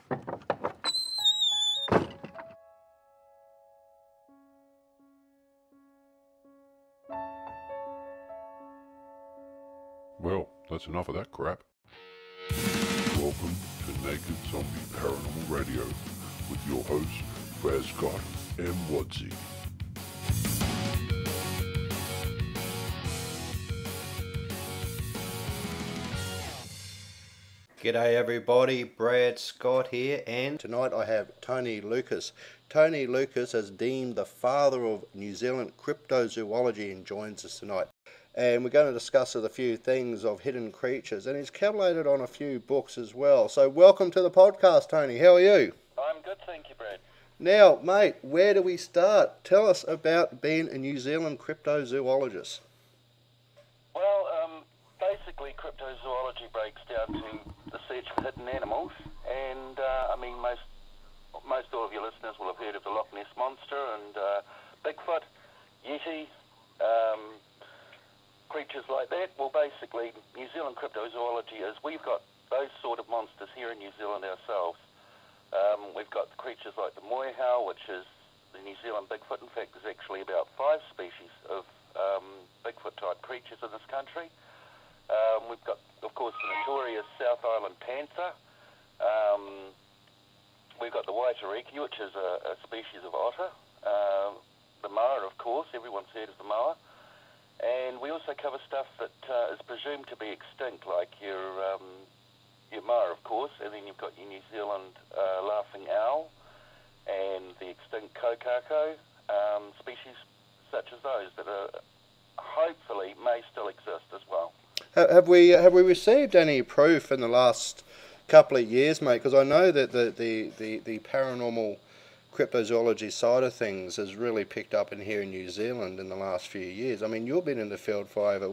Well, that's enough of that crap. Welcome to Naked Zombie Paranormal Radio with your hosts, Brad Scott and Wadsy. G'day everybody, Brad Scott here, and tonight I have Tony Lucus. Tony Lucas is deemed the father of New Zealand cryptozoology and joins us tonight. And we're going to discuss a few things of hidden creatures, and he's collaborated on a few books as well. So welcome to the podcast, Tony. How are you? I'm good, thank you, Brad. Now, mate, where do we start? Tell us about being a New Zealand cryptozoologist. Well, basically cryptozoology breaks down to the search for hidden animals, and most all of your listeners will have heard of the Loch Ness Monster and Bigfoot, Yeti, creatures like that. Well, basically, New Zealand cryptozoology is, we've got those sort of monsters here in New Zealand ourselves. We've got creatures like the moihau, which is the New Zealand Bigfoot. In fact, there's actually about 5 species of Bigfoot-type creatures in this country. We've got, of course, the notorious South Island panther. We've got the waitariki, which is a species of otter. The moa, of course, everyone's heard of the moa. And we also cover stuff that is presumed to be extinct, like your moa, of course, and then you've got your New Zealand laughing owl and the extinct kokako, species such as those that are hopefully may still exist as well. Have we received any proof in the last couple of years, mate? Because I know that the paranormal cryptozoology side of things has really picked up in here in New Zealand in the last few years. I mean, you've been in the field for over,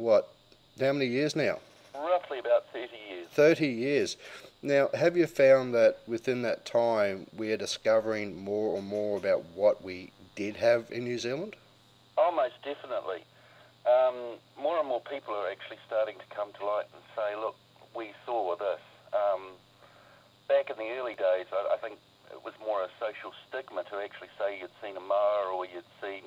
how many years now? Roughly about 30 years. 30 years. Now, have you found that within that time we are discovering more and more about what we did have in New Zealand? Oh, most definitely. More and more people are actually starting to come to light and say, look, we saw this. Back in the early days, I think it was more a social stigma to actually say you'd seen a moa or you'd seen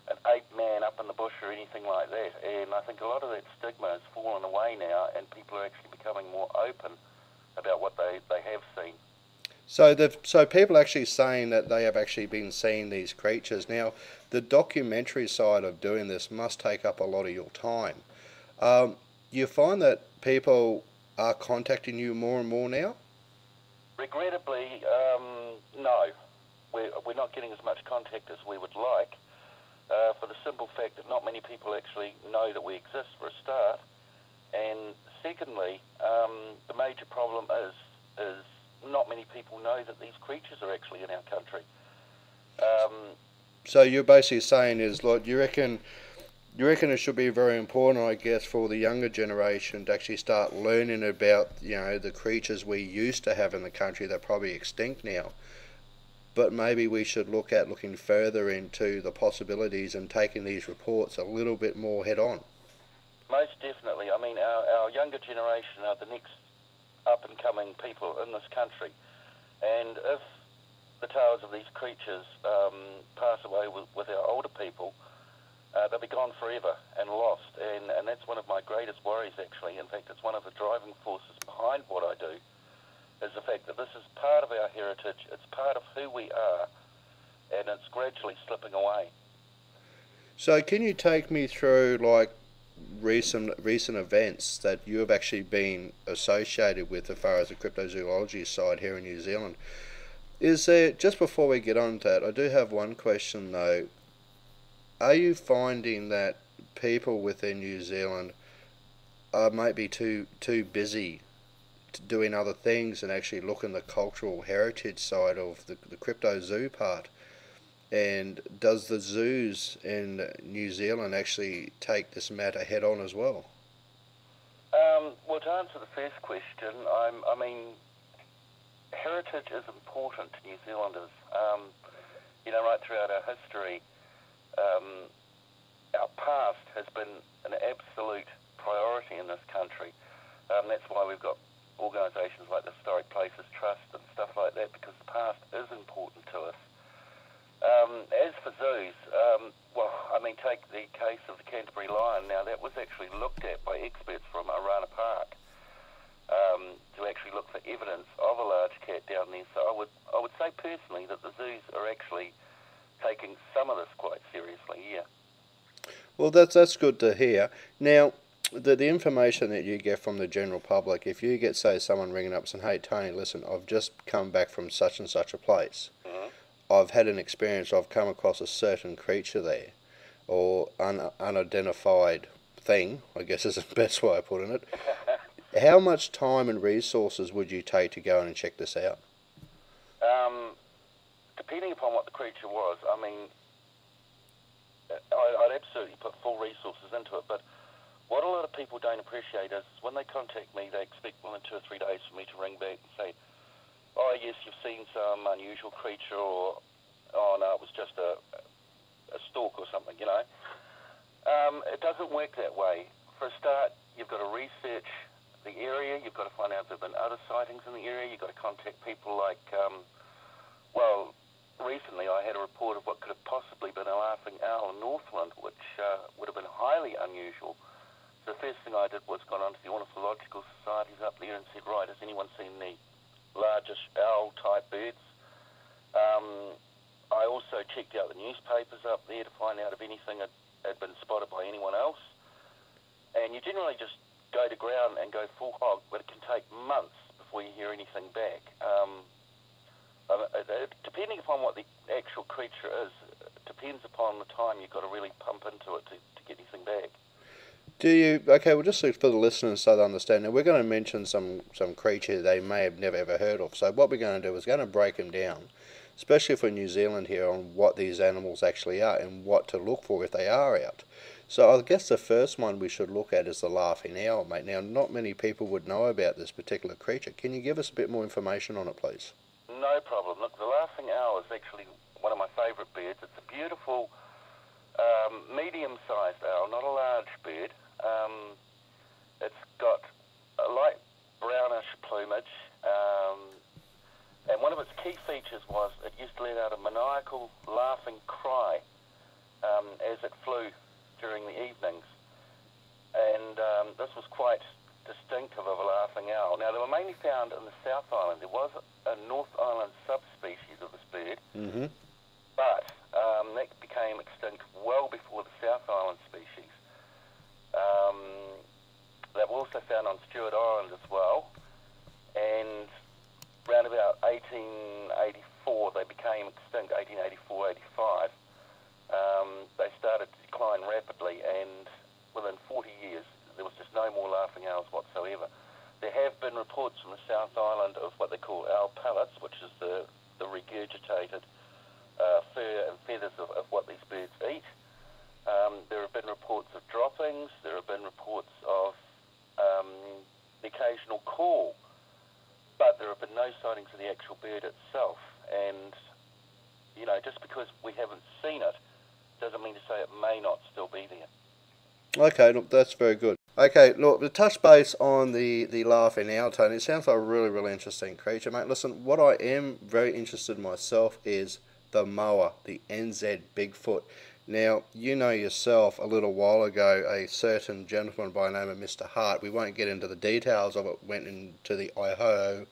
an ape man up in the bush or anything like that. And I think a lot of that stigma has fallen away now, and people are actually becoming more open about what they have seen. So people are actually saying that they have actually been seeing these creatures. Now, the documentary side of doing this must take up a lot of your time. You find that people are contacting you more and more now? Regrettably, no. We're not getting as much contact as we would like, for the simple fact that not many people actually know that we exist, for a start. And secondly, the major problem is not many people know that these creatures are actually in our country. So you're basically saying is, like, you reckon it should be very important, I guess, for the younger generation to actually start learning about, the creatures we used to have in the country that are probably extinct now. But maybe we should looking further into the possibilities and taking these reports a little bit more head on. Most definitely. I mean, our younger generation are the next up-and-coming people in this country. And if the tales of these creatures pass away with our older people, they'll be gone forever and lost. And that's one of my greatest worries, actually. In fact, it's one of the driving forces behind what I do, is the fact that this is part of our heritage, it's part of who we are, and it's gradually slipping away. So can you take me through, like, recent events that you have actually been associated with as far as the cryptozoology side here in New Zealand? Is there, just before we get on to that, I do have one question though. Are you finding that people within New Zealand are maybe too busy doing other things and actually looking at the cultural heritage side of the crypto zoo part? And does the zoos in New Zealand actually take this matter head on as well? Well, to answer the first question, I mean, heritage is important to New Zealanders. Right throughout our history, our past has been an absolute priority in this country. That's why we've got organisations like the Historic Places Trust and stuff like that zoos, well, I mean, take the case of the Canterbury lion. Now, that was actually looked at by experts from Arana Park to actually look for evidence of a large cat down there. So I would say personally that the zoos are actually taking some of this quite seriously, yeah. Well, that's good to hear. Now, the information that you get from the general public, if you get, say, someone ringing up saying, hey, Tony, listen, I've just come back from such and such a place. Mm-hmm. I've had an experience, I've come across a certain creature there, or unidentified thing, I guess is the best way of putting it. How much time and resources would you take to go in and check this out? Depending upon what the creature was, I mean, I'd absolutely put full resources into it, but what a lot of people don't appreciate is when they contact me, they expect within 2 or 3 days for me to ring back and say, oh yes, you've seen some unusual creature, or oh no, it was just a stalk or something, you know. It doesn't work that way. For a start, you've got to research the area, you've got to find out if there have been other sightings in the area, you've got to contact people like, well, recently I had a report of what could have possibly been a laughing owl in Northland, which would have been highly unusual. So the first thing I did was gone onto the ornithological societies up there and said, right, has anyone seen the largest owl-type birds? I also checked out the newspapers up there to find out if anything had been spotted by anyone else. And you generally just go to ground and go full hog, but it can take months before you hear anything back. Depending upon what the actual creature is, it depends upon the time you've got to really pump into it to get anything back. Do you, okay, well, just for the listeners so they understand, now we're going to mention some creature they may have never ever heard of. So what we're going to do is going to break them down, especially for New Zealand here, on what these animals actually are and what to look for if they are out. So I guess the first one we should look at is the laughing owl, mate. Now, not many people would know about this particular creature. Can you give us a bit more information on it, please? No problem. Look, the laughing owl is actually one of my favourite birds. It's a beautiful, medium-sized owl, not a large bird. It's got a light brownish plumage, and one of its key features was it used to let out a maniacal laughing cry as it flew during the evenings, and this was quite distinctive of a laughing owl. Now, they were mainly found in the South Island. There was a North Island subspecies of this bird, but that became extinct well before the South Island species. They were also found on Stewart Island as well, and around about 1884 they became extinct, 1884, 85. They started to decline rapidly, and within 40 years there was just no more laughing owls whatsoever. There have been reports from the South Island of what they call owl pellets, which is the regurgitated fur and feathers of what these birds eat. There have been reports of droppings. There have been reports of the occasional call, but there have been no sightings of the actual bird itself. And, you know, just because we haven't seen it doesn't mean to say it may not still be there. Okay, look, that's very good. Okay, look, to touch base on the laughing owl, Tony, it sounds like a really, really interesting creature, mate. Listen, what I am very interested in myself is the moa, the NZ Bigfoot. Now, you know yourself, a little while ago, a certain gentleman by the name of Mr. Hart, we won't get into the details of it, went into the Idaho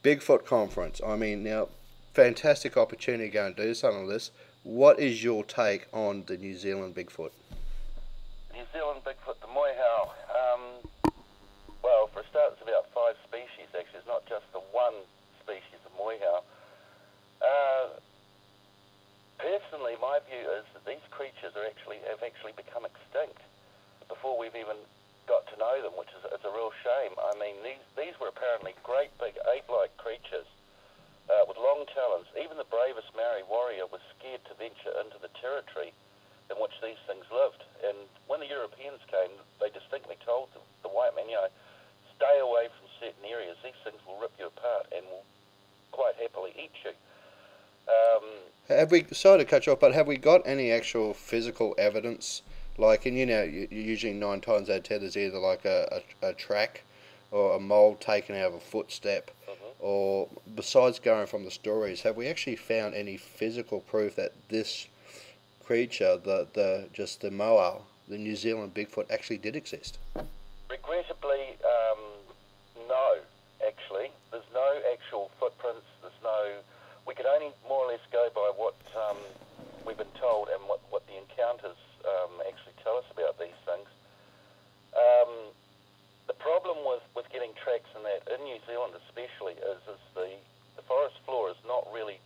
Bigfoot conference. I mean, now, fantastic opportunity to go and do something like this. What is your take on the New Zealand Bigfoot? New Zealand Bigfoot, the moihau. Well, for a start, it's about 5 species, actually. It's not just the one species of moihau. Personally, my view is that these creatures have actually become extinct before we've even got to know them, which is a real shame. I mean, these were apparently great big ape-like creatures with long talons. Even the bravest Maori warrior was scared to venture into the territory in which these things lived. And when the Europeans came, they distinctly told the white man, you know, stay away from certain areas. These things will rip you apart and will quite happily eat you. Have we, sorry to cut you off, but have we got any actual physical evidence? Like, and you know, usually 9 times out of 10 there's either like a track or a mold taken out of a footstep, or besides going from the stories, have we actually found any physical proof that this creature, the moa, the New Zealand Bigfoot, actually did exist? Regrettably, no, actually. There's no actual footprints, we could only more or less go by what we've been told and what the encounters actually tell us about these things. The problem with getting tracks in that, in New Zealand especially, is the forest floor is not really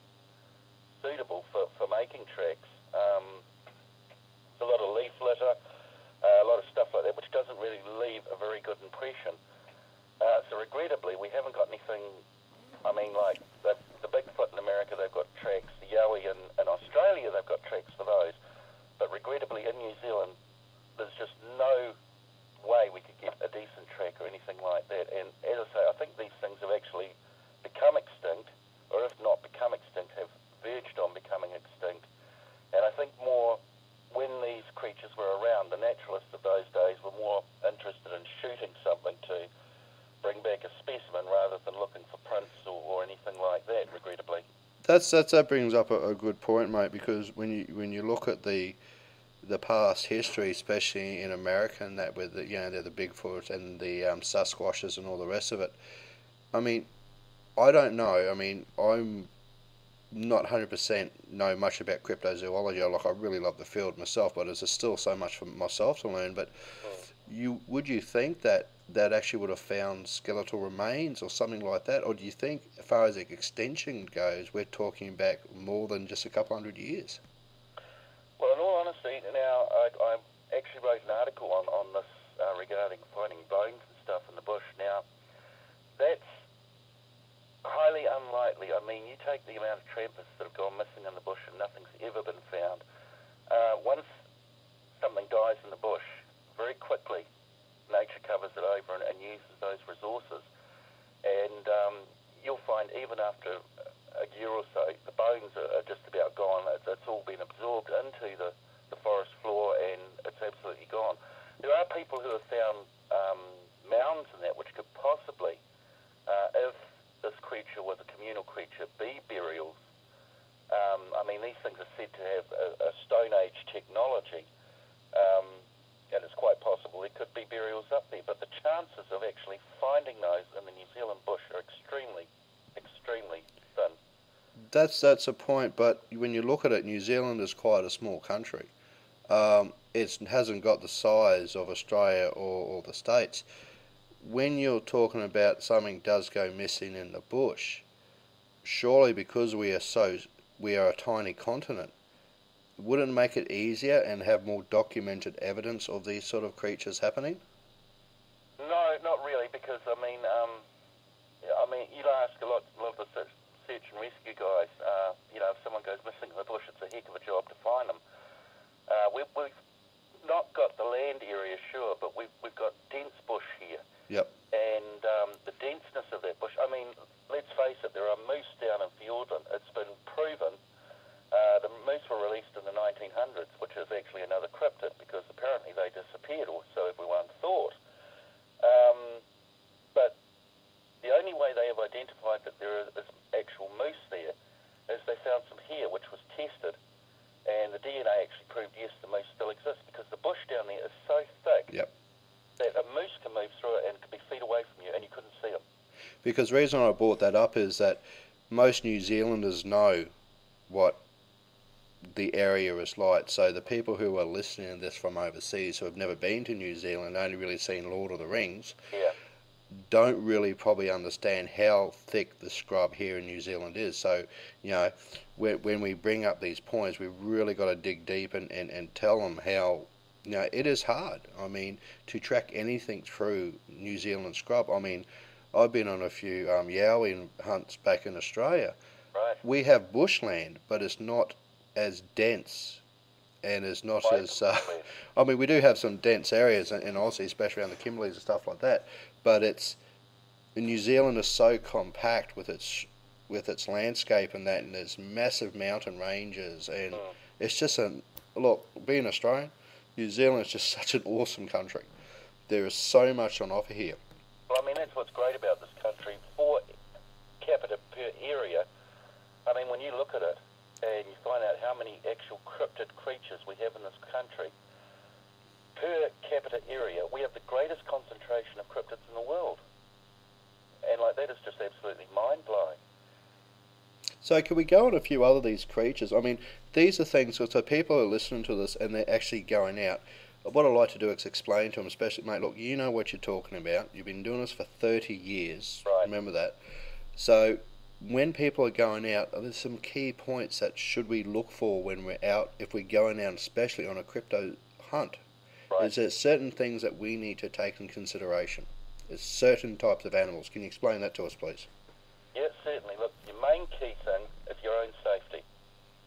suitable for making tracks. There's a lot of leaf litter, a lot of stuff like that, which doesn't really leave a very good impression. So regrettably, we haven't got anything. I mean, like the Bigfoot in America, they've got tracks. The Yowie in Australia, they've got tracks for those. But regrettably, in New Zealand, there's just no way we could get a decent track or anything like that. And as I say, I think these things have actually become extinct, or if not become extinct, have verged on becoming extinct. And I think more when these creatures were around, the naturalists of those days were more interested in shooting something to bring back a specimen rather than looking for prints or anything like that, regrettably. That brings up a good point, mate, because when you look at the past history, especially in America, and that with they're the Bigfoot and the Sasquatches and all the rest of it. I mean, I don't know. I mean, I'm not 100% know much about cryptozoology. I really love the field myself, but there's still so much for myself to learn. But would you think that actually would have found skeletal remains or something like that, or do you think, as far as extension goes, we're talking back more than just a couple hundred years? Well, in all honesty, now I actually wrote an article on this regarding finding bones and stuff in the bush. Now, that's highly unlikely. I mean, you take the amount of trampers that have gone missing in the bush and nothing's ever been found. Once something dies in the bush, very quickly nature covers it over and uses those resources. And you'll find even after a year or so, the bones are just about gone. It's all been absorbed into the forest floor and it's absolutely gone. There are people who have found mounds and that which could possibly, if this creature was a communal creature, be burials. I mean, these things are said to have a Stone Age technology, and it's quite possible there could be burials up there, but the chances of actually finding those in the New Zealand bush are extremely, extremely thin. That's a point, but when you look at it, New Zealand is quite a small country. It hasn't got the size of Australia or the States. When you're talking about something does go missing in the bush, surely because we are a tiny continent, wouldn't it make it easier and have more documented evidence of these sort of creatures happening? No, not really, because I mean, you'd ask a lot of the search and rescue guys. If someone goes missing in the bush, it's a heck of a job to find them. We've not got the land area, sure, but we've got dense bush here. Yep. And the denseness of that bush, I mean, let's face it, there are moose down in Fiordland. It's been proven. The moose were released in the 1900s, which is actually another cryptid because apparently they disappeared, or so everyone thought. But the only way they have identified that there is actual moose there is they found some hair, which was tested, and the DNA actually proved, yes, the moose still exists because the bush down there is so thick that a moose can move through it and it could be feet away from you and you couldn't see them. Because the reason I brought that up is that most New Zealanders know what the area is like. So the people who are listening to this from overseas who have never been to New Zealand, only really seen Lord of the Rings, don't really probably understand how thick the scrub here in New Zealand is. So, when we bring up these points, we've really got to dig deep and tell them how, it is hard. I mean, to track anything through New Zealand scrub. I mean, I've been on a few yowie hunts back in Australia. Right. We have bushland, but it's not as dense and it's not as... I mean, we do have some dense areas in Aussie, especially around the Kimberleys and stuff like that, but New Zealand is so compact with its landscape and that, and there's massive mountain ranges, and it's just look, being Australian, New Zealand is just such an awesome country. There is so much on offer here. Well, I mean, that's what's great about this country. For capita per look at it and you find out how many actual cryptid creatures we have in this country, per capita area, we have the greatest concentration of cryptids in the world. And like that is just absolutely mind-blowing. So can we go on a few other of these creatures? I mean, these are things, so people are listening to this and they're actually going out. What I like to do is explain to them, especially, mate, look, you know what you're talking about. You've been doing this for 30 years. Right. Remember that. So when people are going out, there's some key points that should we look for when we're out, if we're going out, especially on a crypto hunt. Right. Is there certain things that we need to take in consideration? There's certain types of animals. Can you explain that to us, please? Yeah, certainly. Look, your main key thing is your own safety.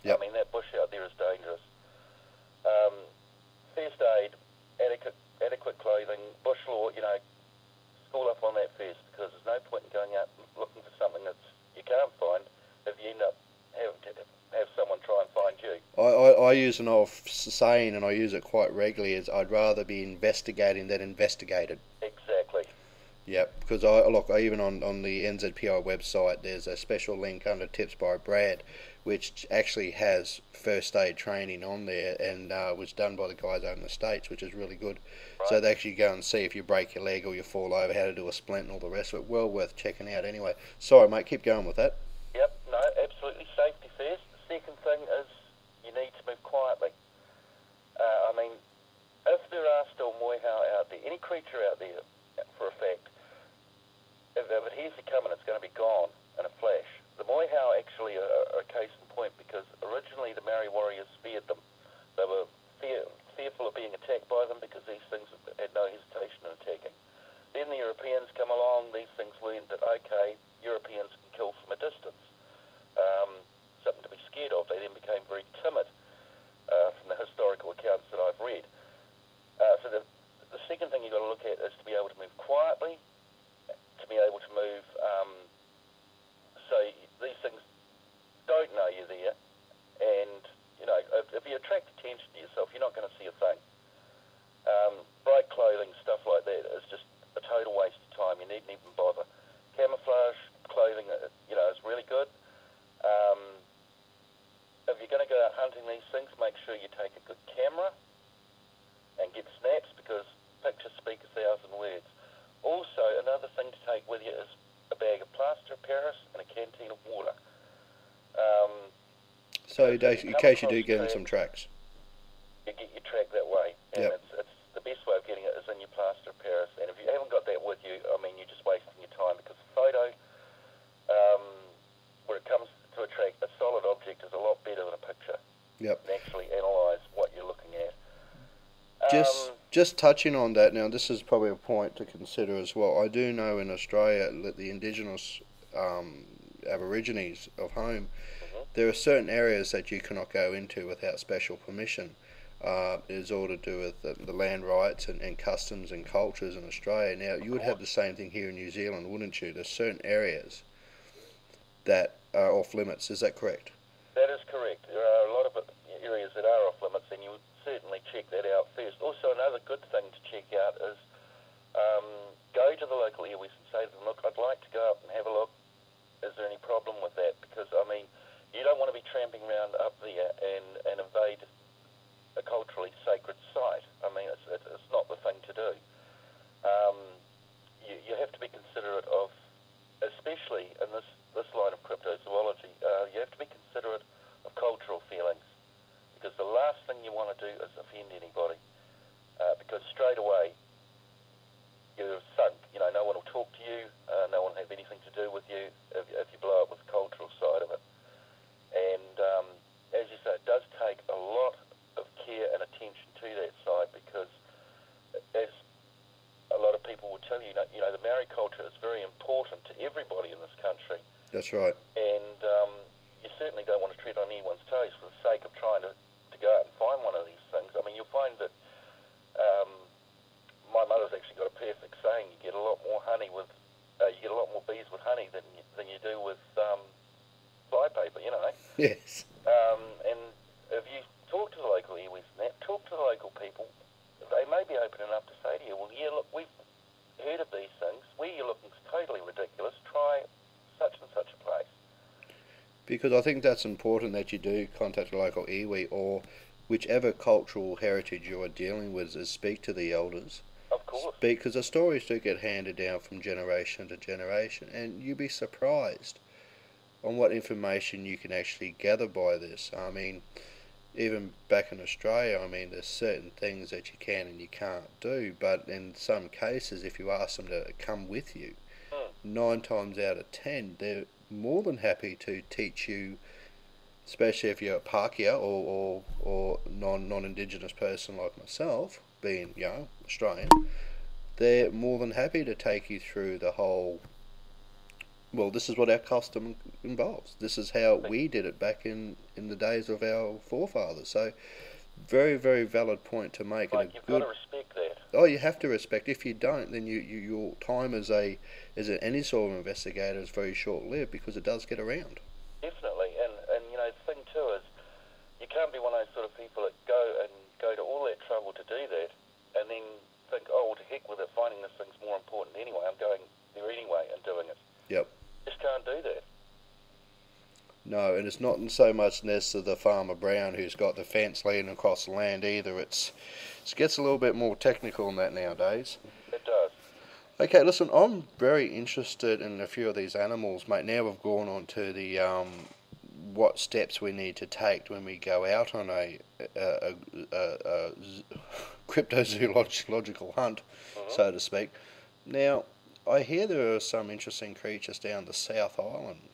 Yep. I mean, that bush out there is dangerous. First aid, adequate clothing, bush law, school up on that first, because there's no point in going out looking for something that you can't find if you end up having to have someone try and find you. I use an old saying, and I use it quite regularly, is I'd rather be investigating than investigated. Exactly. Yeah, because even on the NZPI website, there's a special link under Tips by Brad, which actually has first aid training on there, and was done by the guys over in the States, which is really good. Right. So they actually go and see if you break your leg or you fall over, how to do a splint and all the rest of it. Well worth checking out anyway. Sorry, mate, keep going with that. Yep, no, absolutely. Safety first. The second thing is you need to move quietly. I mean, if there are still moihau out there, any creature out there, for a fact, if it hears you coming, it's going to be gone in a flash. The moihau actually are a case in point, because originally the Maori warriors feared them. They were fearful of being attacked by them, because these things had no hesitation in attacking. Then the Europeans come along, these things learned that, okay, Europeans can kill from a distance. Something to be scared of. They then became very timid, from the historical accounts that I've read. So the second thing you've got to look at is to be able to move quietly, to be able to move so these things don't know you're there, and if you attract attention to yourself, you're not going to see a thing. Bright clothing, stuff like that, is just a total waste of time. You needn't even bother. Camouflage clothing, is really good. If you're going to go out hunting these things, make sure you take a good camera and get snaps, because pictures speak 1,000 words. Also, another thing to take with you is a bag of plaster of Paris and a canteen of water. So in case you do get in some tracks. You get your track that way, and Yep. it's the best way of getting it is in your plaster of Paris. And if you haven't got that with you, I mean, you're just wasting your time, because a photo, when it comes to a track, a solid object is a lot better than a picture. Yep. And actually analyse what you're looking at. Just touching on that now, this is probably a point to consider as well. I do know in Australia that the indigenous Aborigines of home, there are certain areas that you cannot go into without special permission. It is all to do with the land rights and customs and cultures in Australia. Now, you would have the same thing here in New Zealand, wouldn't you? There's certain areas that are off limits. Is that correct? That is correct. There are a lot of areas that are off limits, and you would certainly check that out first. Also, another good thing to check out is go to the local iwis and say to them, look, I'd like to go up and have a look. Is there any problem with that? Because, I mean, you don't want to be tramping around up there and invade a culturally sacred site. I mean, it's not the thing to do. You have to be considerate of, especially in this line of cryptozoology, you have to be considerate of cultural feelings, because the last thing you want to do is offend anybody, because straight away you're sunk. No one will talk to you, no one will have anything to do with you if you blow up with the cultural side of it. And as you say, it does take a lot of care and attention to that side, because as a lot of people will tell you, the Maori culture is very important to everybody in this country. That's right. And you certainly don't want to tread on anyone's toes for the sake of trying to go out and find one of these things. I mean, you'll find that my mother's actually got a perfect saying: you get a lot more bees with honey than you do with flypaper. Yes. And if you talk to the local iwis and that, talk to the local people, they may be open enough to say to you, well, yeah, look, we've heard of these things. Where you're looking is totally ridiculous. Try such and such a place. Because I think that's important that you do contact a local iwi or whichever cultural heritage you are dealing with, is speak to the elders. Of course. Speak, because the stories do get handed down from generation to generation, and you'd be surprised on what information you can actually gather by this. I mean, even back in Australia, I mean, there's certain things that you can and you can't do, but in some cases, if you ask them to come with you, 9 times out of 10, they're more than happy to teach you, especially if you're a Pākehā or non-Indigenous person like myself, being, Australian. They're more than happy to take you through the whole, well, this is what our custom involves. This is how we did it back in the days of our forefathers. So, very, very valid point to make. Like, you've got to respect that. Oh, you have to respect. If you don't, then your time as any sort of investigator is very short-lived, because it does get around. Definitely, and the thing too is, you can't be one of those sort of people that go to all that trouble to do that, and then think, oh, well, to heck with it, finding this thing's more important anyway, I'm going there anyway and doing it. Yep. Just can't do that. No, and it's not so much necessarily the farmer Brown who's got the fence leading across the land either. It gets a little bit more technical than that nowadays. It does. Okay, listen, I'm very interested in a few of these animals, mate. Now we've gone on to the what steps we need to take when we go out on a cryptozoological hunt, so to speak. Now, I hear there are some interesting creatures down the South Island.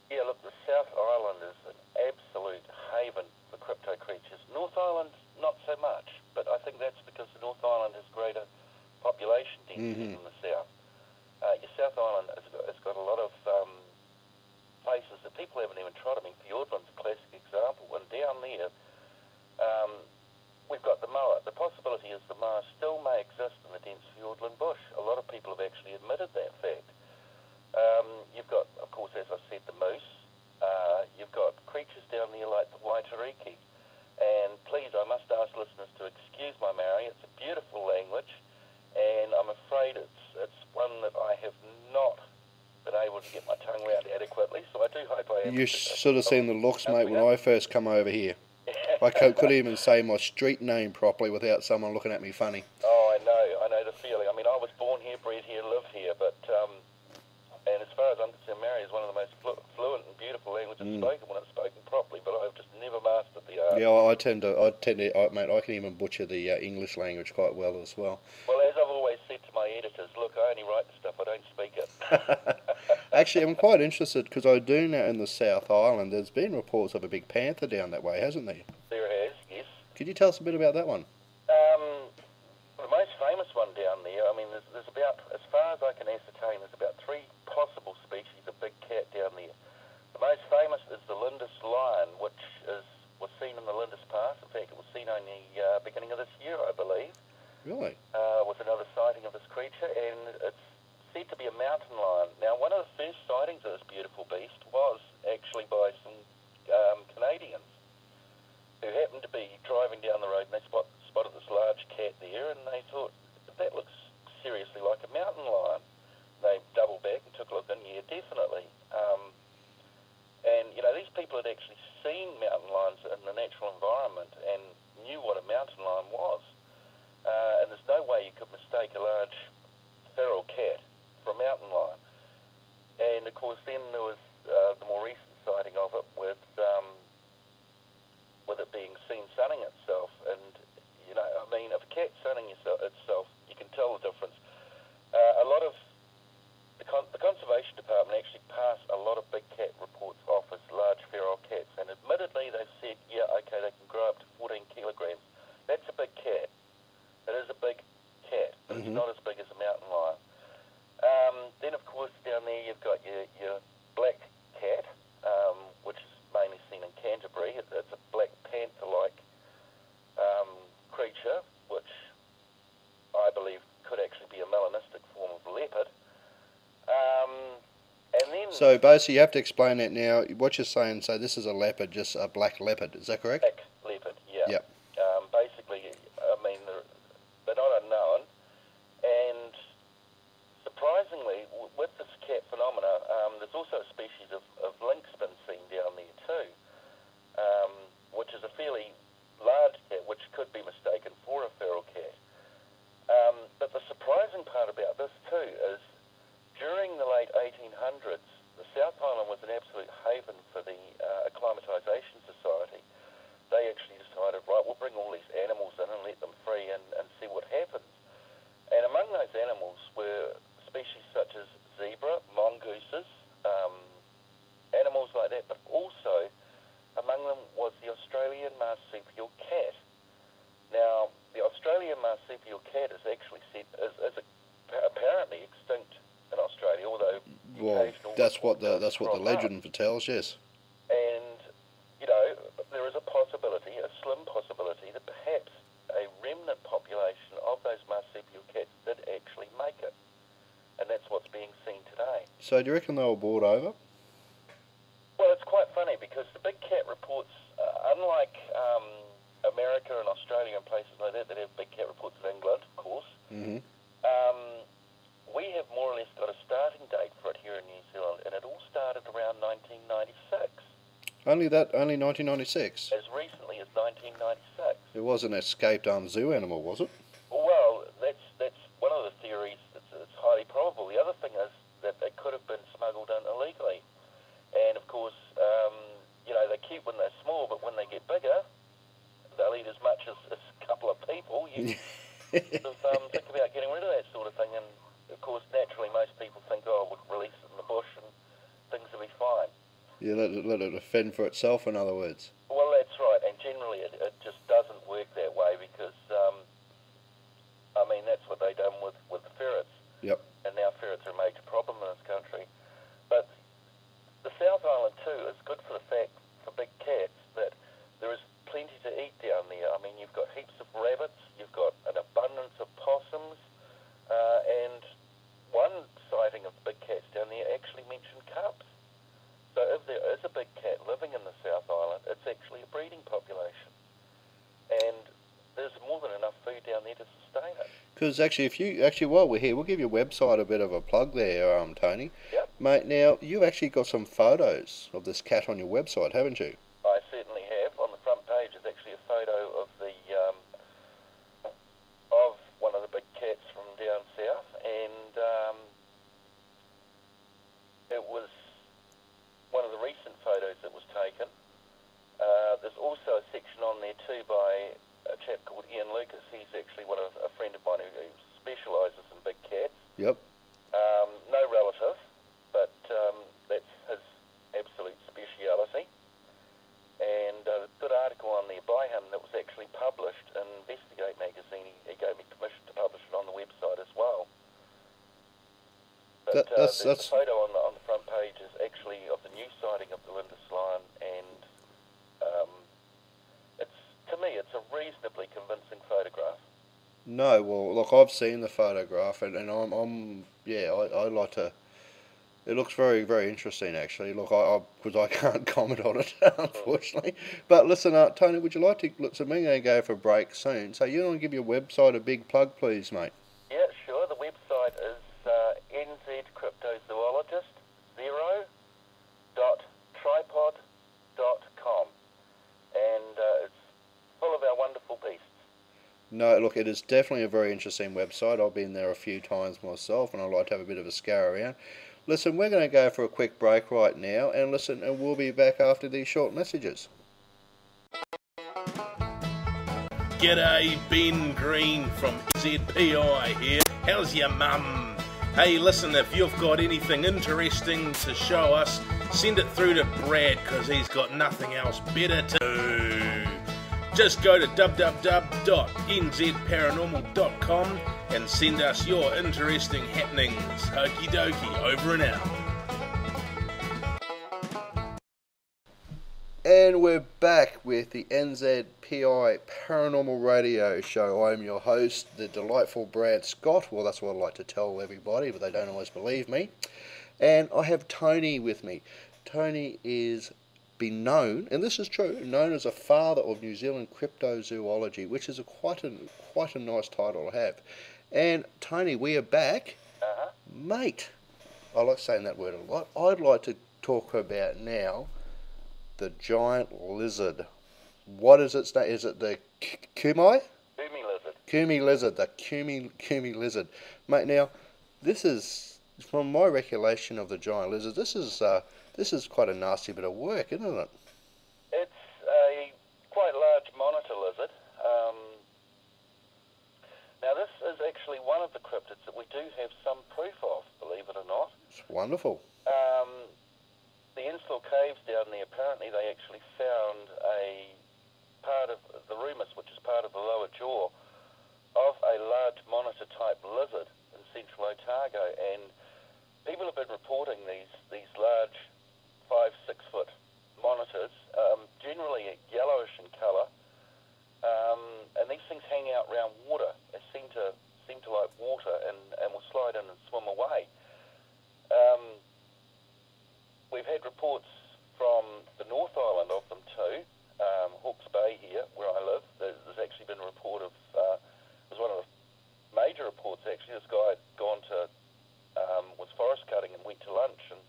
Yeah, look, the South Island is an absolute haven for crypto creatures. North Island, not so much, but I think that's because the North Island has greater population density than the South. Your South Island has got a lot of places that people haven't even tried. I mean, Fiordland's a classic example, and down there we've got the moa. The possibility is the moa still may exist in the dense Fiordland bush. A lot of people have actually admitted that fact. You've got, of course, as I said, the moose. You've got creatures down there like the waitariki. And please, I must ask listeners to excuse my Maori. It's a beautiful language, and I'm afraid it's one that I have not been able to get my tongue around adequately, so I do hope I am. You should have seen the looks, mate, when I first come over here. I couldn't even say my street name properly without someone looking at me funny. Oh, I know the feeling. I mean, I was born here, bred here, live here, but and as far as I'm concerned, Maori is one of the most fluent and beautiful languages spoken when it's spoken properly, but I've just never mastered the art. Yeah, mate, I can even butcher the English language quite well as well. Well, as I've always said to my editors, look, I only write the stuff, I don't speak it. Actually, I'm quite interested, because I do know in the South Island there's been reports of a big panther down that way, hasn't there? There has, yes. Could you tell us a bit about that one? The most famous one down there, I mean, there's about, as far as I can ascertain, there's about 3 possible species of big cat down there. The most famous is the Lindis lion, which was seen in the Lindis Pass. In fact, it was seen only beginning of this year, I believe. Really? Was another sighting of this creature, and it's said to be a mountain lion. Now, one of the first sightings of this beautiful beast was actually by some Canadians who happened to be driving down the road, and they spotted this large cat there, and they thought, that looks seriously like a mountain lion. They doubled back and took a look, and yeah, definitely. And, these people had actually seen mountain lions in the natural environment and knew what a mountain lion was. And there's no way you could mistake a large feral cat for a mountain lion. And, of course, then there was the more recent sighting of it with it being seen sunning itself. And, I mean, if a cat's sunning itself, you can tell the difference. A lot of the Conservation Department actually pass a lot of big cat reports off as large feral cats, and admittedly they've said, yeah, okay, they can grow up to 14 kilograms. That's a big cat. It is a big cat, but it's not as big as a mountain lion. Then, of course, down there you've got your black cat, which is mainly seen in Canterbury. It's a black panther-like creature, which I believe could actually be a melanistic form of leopard. And then So basically you have to explain that now. What you're saying, so this is a leopard, just a black leopard, is that correct? black leopard, yeah. Yep. Basically, I mean, they're not unknown, and surprisingly, with this cat phenomena, there's also a species of lynx been seen South Island was an absolute haven for the Acclimatisation Society. They actually decided, right, we'll bring all these animals in and let them free and see what happens. And among those animals were species such as zebra, mongooses, animals like that, but also among them was the Australian marsupial cat. Now, the Australian marsupial cat is actually apparently extinct in Australia, although that's what the legend foretells, yes. And you know, there is a possibility, a slim possibility, that perhaps a remnant population of those marsupial cats did actually make it, and that's what's being seen today. So, do you reckon they were brought over? Well, it's quite funny because the big cat reports, unlike America and Australia and places like that have big cat reports in England, of course, Mm-hmm. we have more or less got a starting date for it here in New Zealand, and it all started around 1996. Only 1996? As recently as 1996. It was an escaped zoo animal, was it? Well, that's one of the theories. It's highly probable. The other thing is that they could have been smuggled in illegally. And of course, you know, they're cute when they're small, but when they get bigger, they'll eat as much as a couple of people. You sort of think about getting rid of that sort of thing. And of course, naturally, most people think, oh, we'll release it in the bush and things will be fine. Yeah, let it fend for itself, in other words. Well, that's right. And generally, it just doesn't work that way because, I mean, that's what they've done with the ferrets. Yep. And now ferrets are a major problem in this country. But the South Island too is good for the fact, for big cats, that there is plenty to eat down there. I mean, you've got heaps of rabbits, you've got an abundance of possums, and one sighting of big cats down there actually mentioned cubs. So if there is a big cat living in the South Island, it's actually a breeding population. And there's more than enough food down there to sustain it. Because actually, while we're here, we'll give your website a bit of a plug there, Tony. Yep. Mate, now, you've actually got some photos of this cat on your website, haven't you? I certainly have. On the front page is actually a photo of of one of the big cats from down south, and it was one of the recent photos that was taken. There's also a section on there too by a chap called Tony Lucus. He's actually a friend of mine who specialises in big cats. Yep. No relative, but that's his absolute speciality. And a good article on there by him that was actually published in Investigate magazine. He gave me permission to publish it on the website as well. But the photo on the front page is actually of the new sighting of the Lindis lion, and to me it's a reasonably convincing photograph. No, well, look, I've seen the photograph, and I'd like to. It looks very, very interesting, actually. Look, because I can't comment on it, unfortunately. But listen, Tony, would you like to look? So we're going to go for a break soon. So you want to give your website a big plug, please, mate? Yeah, sure. The website is NZ Cryptozoologist 0.tripod.com, and it's full of our wonderful beasts. No, look, it is definitely a very interesting website. I've been there a few times myself, and I'd like to have a bit of a scour around. Listen, we're going to go for a quick break right now, and we'll be back after these short messages. G'day, Ben Green from ZPI here. How's your mum? Hey, listen, if you've got anything interesting to show us, send it through to Brad, because he's got nothing else better to do. Just go to www.nzparanormal.com and send us your interesting happenings. Okie dokie, over and out. And we're back with the NZPI Paranormal Radio Show. I'm your host, the delightful Brad Scott. Well, that's what I like to tell everybody, but they don't always believe me. And I have Tony with me. Tony is been known, and this is true, known as a father of New Zealand cryptozoology, which is quite a nice title to have. And Tony, we are back. Mate, I like saying that word a lot. I'd like to talk about now the giant lizard. What is its name? Is it the Kumi? Kumi lizard. Kumi lizard, the Kumi lizard. Mate, now, this is from my recollection of the giant lizard, this is quite a nasty bit of work, isn't it? It's a quite large monitor lizard. Now this is actually one of the cryptids that we do have some proof of, believe it or not. It's wonderful. The Inslaw Caves down there, apparently they actually found a part of the rumus, which is part of the lower jaw, of a large monitor-type lizard in central Otago, and people have been reporting these large 5-6 foot monitors, generally yellowish in colour, and these things hang out around water. They seem to like water and will slide in and swim away. We've had reports from the North Island of them too, Hawke's Bay here, where I live. There's actually been a report of, it was one of the major reports actually, this guy had gone to, was forest cutting and went to lunch and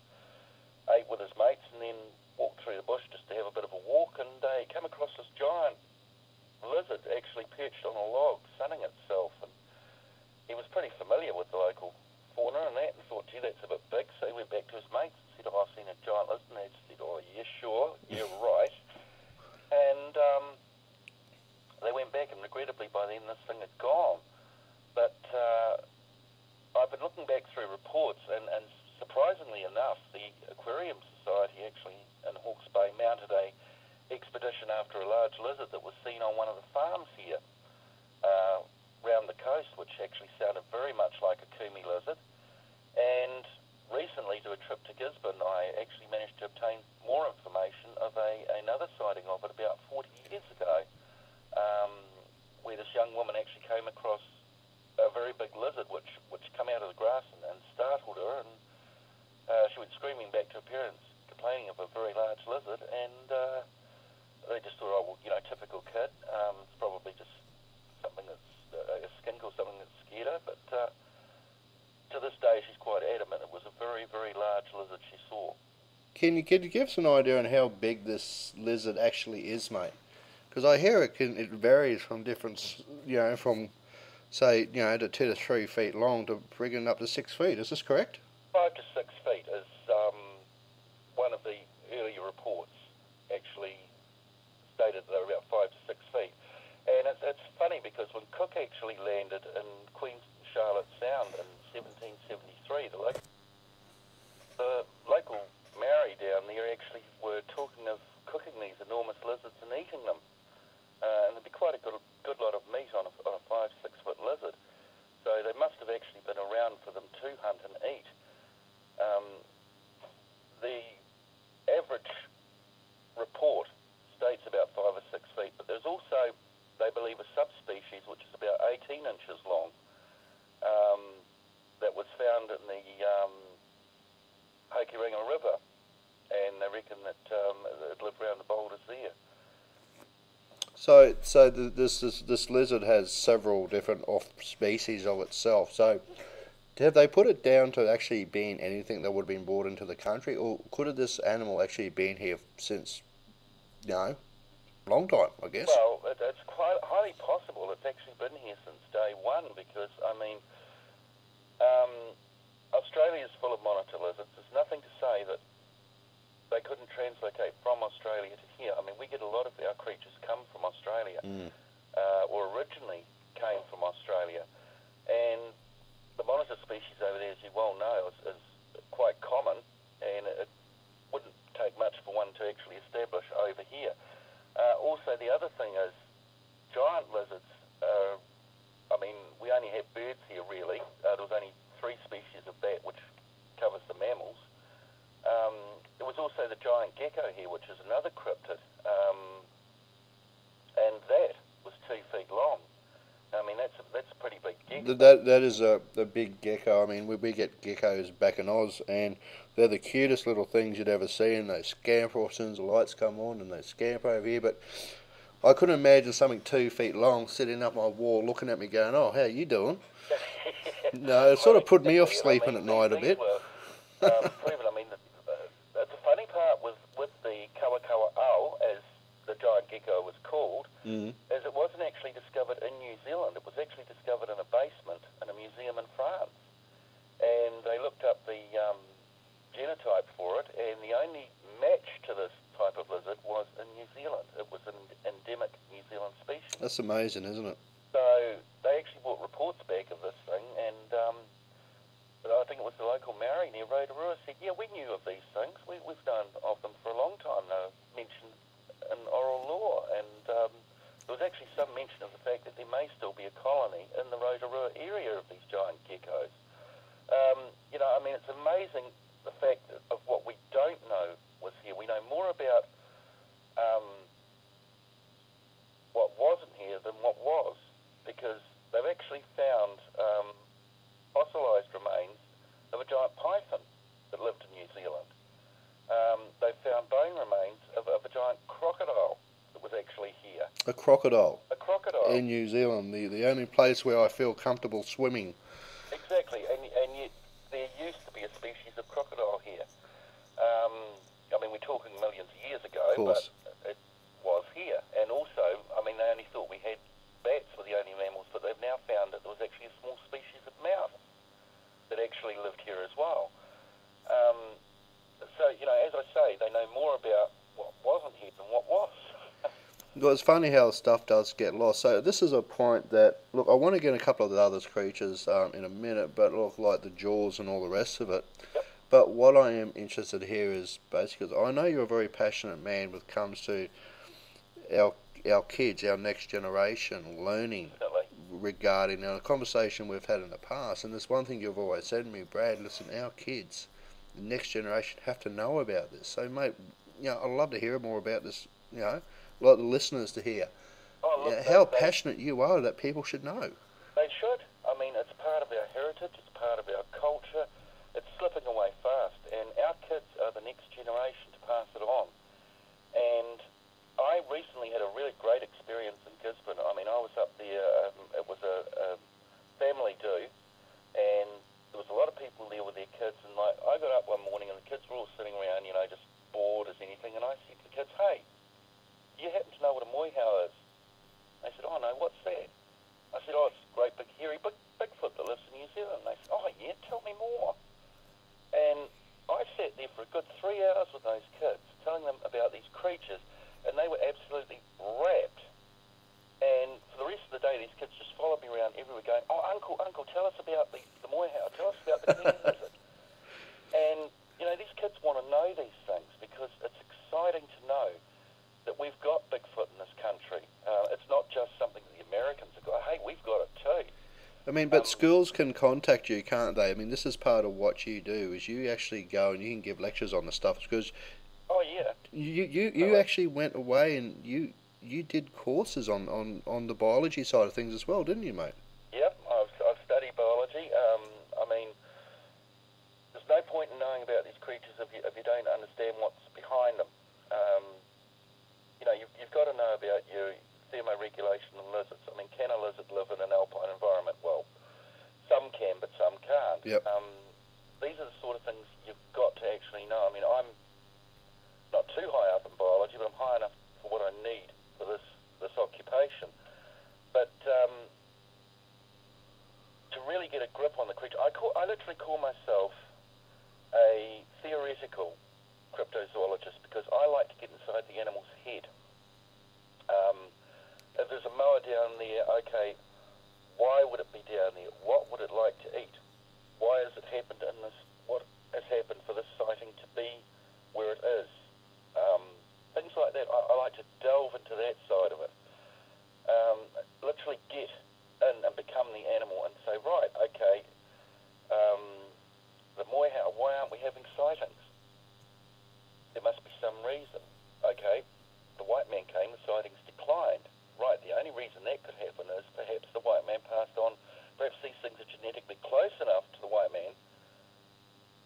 ate with his mates and then walked through the bush just to have a bit of a walk, and they came across this giant lizard actually perched on a log, sunning itself, and he was pretty familiar with the local fauna and that, and thought, gee, that's a bit big, so he went back to his mates and said, oh, I've seen a giant lizard, and they said, oh, yeah, sure, yeah, right, and they went back, and regrettably by then this thing had gone, but I've been looking back through reports, and surprisingly enough, the Aquarium Society actually in Hawke's Bay mounted a expedition after a large lizard that was seen on one of the farms here round the coast, which actually sounded very much like a kumi lizard. And recently, to a trip to Gisborne, I actually managed to obtain more information of another sighting of it about 40 years ago, where this young woman actually came across a very big lizard which came out of the grass and startled her, and she went screaming back to her parents, complaining of a very large lizard, and they just thought, oh, well, you know, typical kid, it's probably just something that's a skink or something that scared her, but to this day she's quite adamant it was a very, very large lizard she saw. Can you give us an idea on how big this lizard actually is, mate? Because I hear it varies from different, from say, to 2 to 3 feet long to friggin' up to 6 feet. Is this correct? 5 to 6 feet is one of the earlier reports actually stated they were about 5 to 6 feet. And it's funny because when Cook actually landed in Queen Charlotte Sound in 1773, the local Maori down there actually were talking of cooking these enormous lizards and eating them. And there'd be quite a good lot of meat on a 5-6 foot lizard. So they must have actually been around for them to hunt and eat. The average report states about 5 or 6 feet, but there's also, they believe, a subspecies which is about 18 inches long that was found in the Hokiringa River, and they reckon that it lived around the boulders there. So this lizard has several different off-species of itself. So have they put it down to actually being anything that would have been brought into the country, or could have this animal actually been here since, long time, I guess? Well, it's quite highly possible it's actually been here since day one, because, Australia is full of monitor lizards. There's nothing to say that they couldn't translocate from Australia to here. I mean, we get a lot of our creatures come from Australia, or originally came from Australia. And the monitor species over there, as you well know, is quite common, and it wouldn't take much for one to actually establish over here. Also, the other thing is, giant lizards, we only have birds here, really. There was only 3 species of that, which covers the mammals. There was also the giant gecko here, which is another cryptid, and that was 2 feet long. I mean, that's a pretty big gecko. That is a big gecko. I mean, we get geckos back in Oz, and they're the cutest little things you'd ever see, and they scamper as soon as the lights come on, and they scamper over here. But I couldn't imagine something 2 feet long sitting up my wall looking at me going, oh, how you doing? No, it sort of put me off sleeping at night a bit. Proven. The funny part with the Kawakawa Ao, as the giant gecko was called, is it wasn't actually discovered in New Zealand. It was actually discovered in a basement in a museum in France. And they looked up only match to this type of lizard was in New Zealand. It was an endemic New Zealand species. That's amazing, isn't it? So they actually brought reports back of this thing, and I think it was the local Maori near Rotorua said, yeah, we knew of these things. We've known of them for a long time. They were mentioned in oral law, and there was actually some mention of the fact that there may still be a colony in the Rotorua area of these giant geckos. I mean, it's amazing the fact of what we don't know was here. We know more about what wasn't here than what was, because they've actually found fossilised remains of a giant python that lived in New Zealand. They've found bone remains of a giant crocodile that was actually here. A crocodile. A crocodile. In New Zealand, the only place where I feel comfortable swimming. Exactly, and yet there used to be a species of crocodile here. I mean, we're talking millions of years ago, but it was here. And also, I mean, they only thought we had bats were the only mammals, but they've now found that there was actually a small species of mouse that actually lived here as well. So, as I say, they know more about what wasn't here than what was. Well, it's funny how stuff does get lost. So this is a point that, look, I want to get a couple of the other creatures in a minute, but look, like the jaws and all the rest of it. Yep. But what I am interested here is basically, I know you're a very passionate man when it comes to our kids, our next generation, learning regarding a conversation we've had in the past. And there's one thing you've always said to me, Brad, listen, our kids, the next generation, have to know about this. So, mate, I'd love to hear more about this, like the listeners to hear. How passionate you are that people should know. They should. I mean, it's part of our heritage, it's part of our culture. It's slipping away fast, and our kids are the next generation to pass it on. And I recently had a really great experience in Gisborne. I mean, I was up there, it was a family do, and there was a lot of people there with their kids, and I got up one morning and the kids were all sitting around, just bored as anything, and I said to the kids, hey, do you happen to know what a moihau is? They said, oh no, what's that? I said, oh, it's a great big hairy Bigfoot that lives in New Zealand. They said, oh yeah, tell me more. And I sat there for a good 3 hours with those kids, telling them about these creatures, and they were absolutely rapt. And for the rest of the day, these kids just followed me around everywhere going, oh, Uncle, tell us about the moihau, tell us about the king lizard. And, these kids want to know these things because it's exciting to know that we've got Bigfoot in this country. It's not just something that the Americans have got. Hey, we've got it too. I mean, but schools can contact you, can't they? I mean, this is part of what you do, is you actually go and you can give lectures on the stuff, because you actually went away and you did courses on the biology side of things as well, didn't you, mate? Yep, I've studied biology. I mean, there's no point in knowing about these creatures if you don't understand what's behind them. You've got to know about your thermoregulation of lizards. I mean, can a lizard live in an alpine environment? Well, some can, but some can't. Yep. These are the sort of things you've got to actually know. I mean, I'm not too high up in biology, but I'm high enough for what I need for this occupation. But to really get a grip on the creature, I literally call myself a theoretical cryptozoologist because I like to get inside the animal's head. If there's a moa down there, okay, why would it be down there? What would it like to eat? Why has it happened in this? What has happened for this sighting to be where it is? Things like that. I like to delve into that side of it. Literally get in and become the animal and say, right, okay, the moihau, why aren't we having sightings? There must be some reason. Okay, the white man came, the sightings declined. Right, the only reason that could happen is perhaps the white man passed on, perhaps these things are genetically close enough to the white man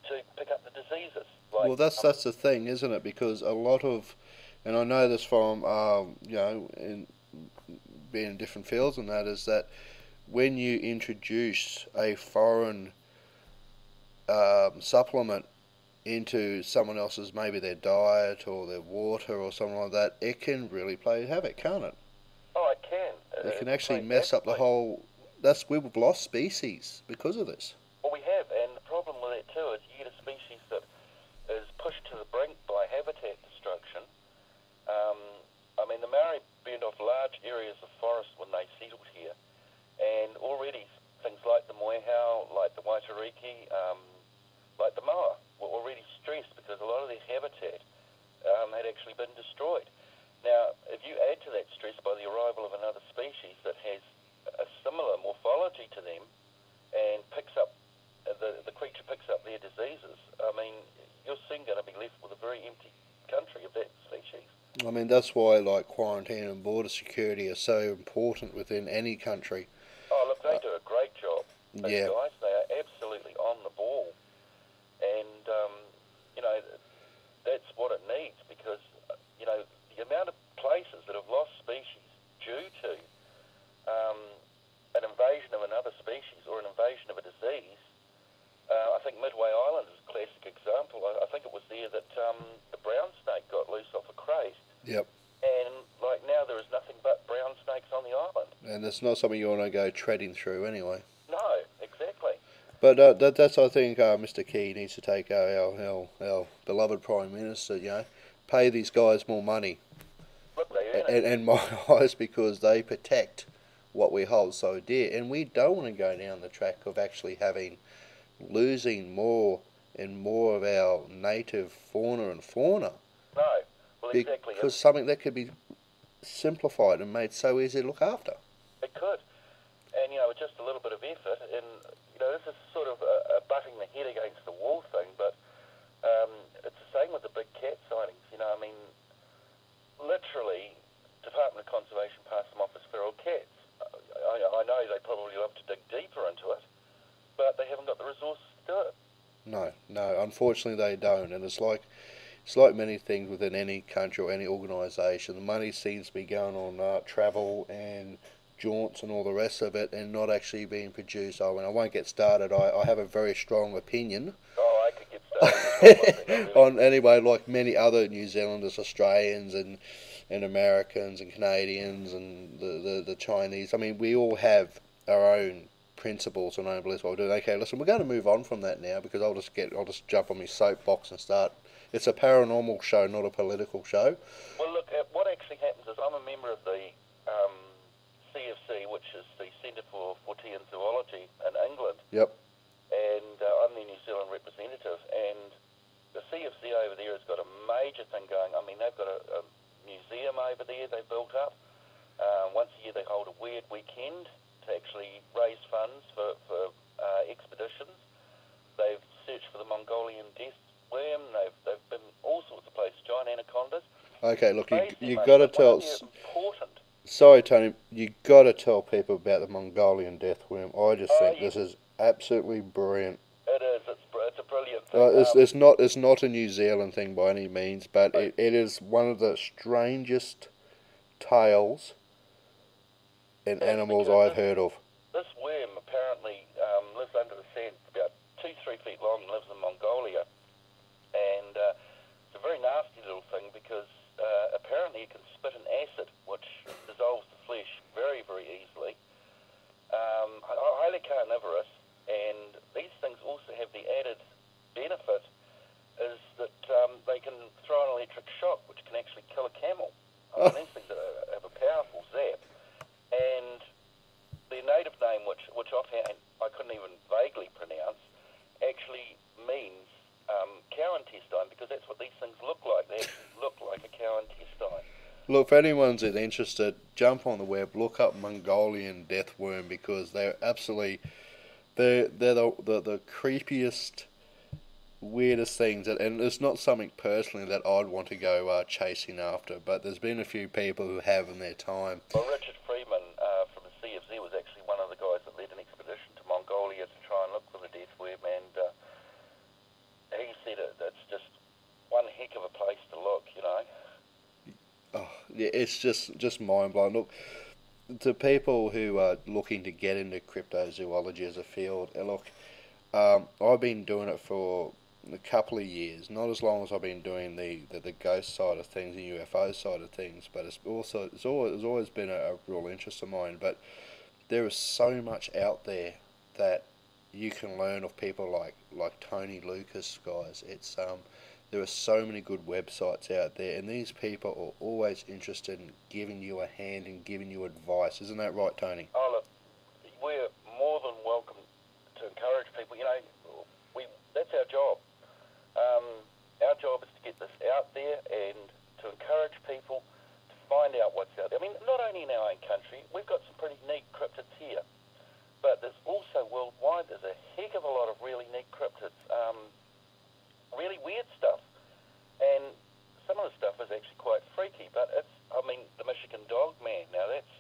to pick up the diseases. Well, that's the thing, isn't it? Because a lot of, and I know this from, in being in different fields and that, is that when you introduce a foreign supplement into someone else's, maybe their diet or their water or something like that, it can really play havoc, can't it? Oh, it can. It can actually mess up the whole. We've lost species because of this. Well, we have, and the problem with that too is you get a species that is pushed to the brink by habitat destruction. I mean, the Maori burned off large areas of forest when they settled here, and already things like the moehau, like the waitariki, like the moa, were already stressed because a lot of their habitat had actually been destroyed. Now, if you add to that stress by the arrival of another species that has a similar morphology to them and picks up, the creature picks up their diseases, I mean, you're soon going to be left with a very empty country of that species. I mean, that's why like quarantine and border security are so important within any country. Oh, look, they do a great job. Those Yeah. guys, they are absolutely on the ball. And, you know, that's what it needs because, you know, the amount of places that have lost species due to an invasion of another species or an invasion of a disease. I think Midway Island is a classic example. I think it was there that the brown snake got loose off a crate. Yep. And, like, now there is nothing but brown snakes on the island. And it's not something you want to go treading through anyway. No, exactly. But that's I think Mr. Key needs to take our beloved Prime Minister, you know, pay these guys more money. Look, they earn it. And my eyes, because they protect what we hold so dear, and we don't want to go down the track of actually losing more and more of our native fauna and fauna. No, well, exactly. Because something that could be simplified and made so easy to look after. It could. And, you know, with just a little bit of effort, and, you know, this is sort of a butting the head against the wall thing, but it's the same with the big cat sightings. You know, I mean, literally, Department of Conservation passed them off as feral cats. I know they probably love to dig deeper into it, but they haven't got the resources to do it. No, unfortunately they don't, and it's like many things within any country or any organisation. The money seems to be going on travel and jaunts and all the rest of it, and not actually being produced. I mean, I won't get started. I have a very strong opinion. Oh, I could get started. On anyway, like many other New Zealanders, Australians, and Americans and Canadians and the Chinese. I mean, we all have our own principles and own beliefs. What we're doing. Okay, listen, we're going to move on from that now because I'll just jump on my soapbox and start. It's a paranormal show, not a political show. Well, look, what actually happens is I'm a member of the CFC, which is the Centre for Zoology in England. Yep. And I'm the New Zealand representative. And the CFC over there has got a major thing going. I mean, they've got a museum over there they built up. Once a year they hold a weird weekend to actually raise funds for expeditions. They've searched for the Mongolian death worm. They've been all sorts of places, giant anacondas. Okay, look, Crazy, you mate, got to but tell. they're important. Sorry, Tony, you got to tell people about the Mongolian death worm. I just think yes. this is absolutely brilliant. It is. It's a brilliant thing. It's not a New Zealand thing by any means, but it is one of the strangest tales and animals I've heard of. This worm apparently lives under the sand, about 2-3 feet long, and lives in Mongolia. And it's a very nasty little thing because apparently it can spit an acid, which dissolves the flesh very, very easily. Highly carnivorous, and these things also have the added benefit is that they can throw an electric shock, which can actually kill a camel. I mean, these things have a powerful zap. And their native name, which offhand I couldn't even vaguely pronounce, actually means cow intestine, because that's what these things look like. They actually look like a cow intestine. Look, if anyone's interested, jump on the web, look up Mongolian death worm, because they're absolutely, they're the creepiest, weirdest things, and it's not something personally that I'd want to go chasing after, but there's been a few people who have in their time. Well, Richard Freeman from the CFZ was actually one of the guys that led an expedition to Mongolia to try and look for the death worm, and he said it's just one heck of a place to look, you know. Oh, yeah, it's just mind-blowing. Look, to people who are looking to get into cryptozoology as a field, and look, I've been doing it for a couple of years, not as long as I've been doing the ghost side of things, the UFO side of things, but it's always been a real interest of mine. But there is so much out there that you can learn of people like Tony Lucus, guys. There are so many good websites out there, and these people are always interested in giving you a hand and giving you advice. Isn't that right, Tony? Oh, look, we're more than welcome to encourage people. You know, that's our job. Our job is to get this out there and to encourage people to find out what's out there. I mean, not only in our own country, we've got some pretty neat cryptids here, but there's also worldwide, there's a heck of a lot of really neat cryptids, really weird stuff. And some of the stuff is actually quite freaky, but the Michigan dog man, now that's,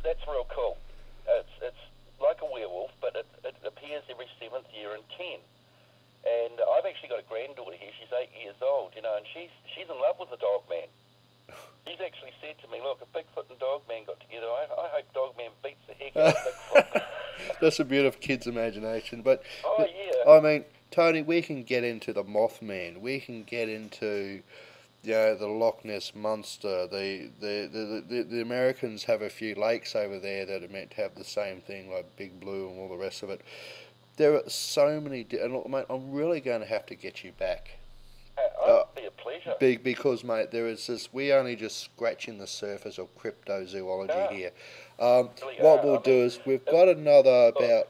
that's real cool. It's like a werewolf, but it appears every 7th year in 10. And I've actually got a granddaughter here. She's 8 years old, and she's in love with the dog man. She's actually said to me, look, if Bigfoot and dog man got together, I hope dog man beats the heck out of Bigfoot. That's a beautiful kid's imagination. But oh, yeah. I mean, Tony, we can get into the Mothman. We can get into, the Loch Ness Monster. The Americans have a few lakes over there that are meant to have the same thing, like Big Blue and all the rest of it. There are so many, and mate, I'm really going to have to get you back. It'll be a pleasure. Because, mate, we're only just scratching the surface of cryptozoology here. What we'll do is, we've got another about...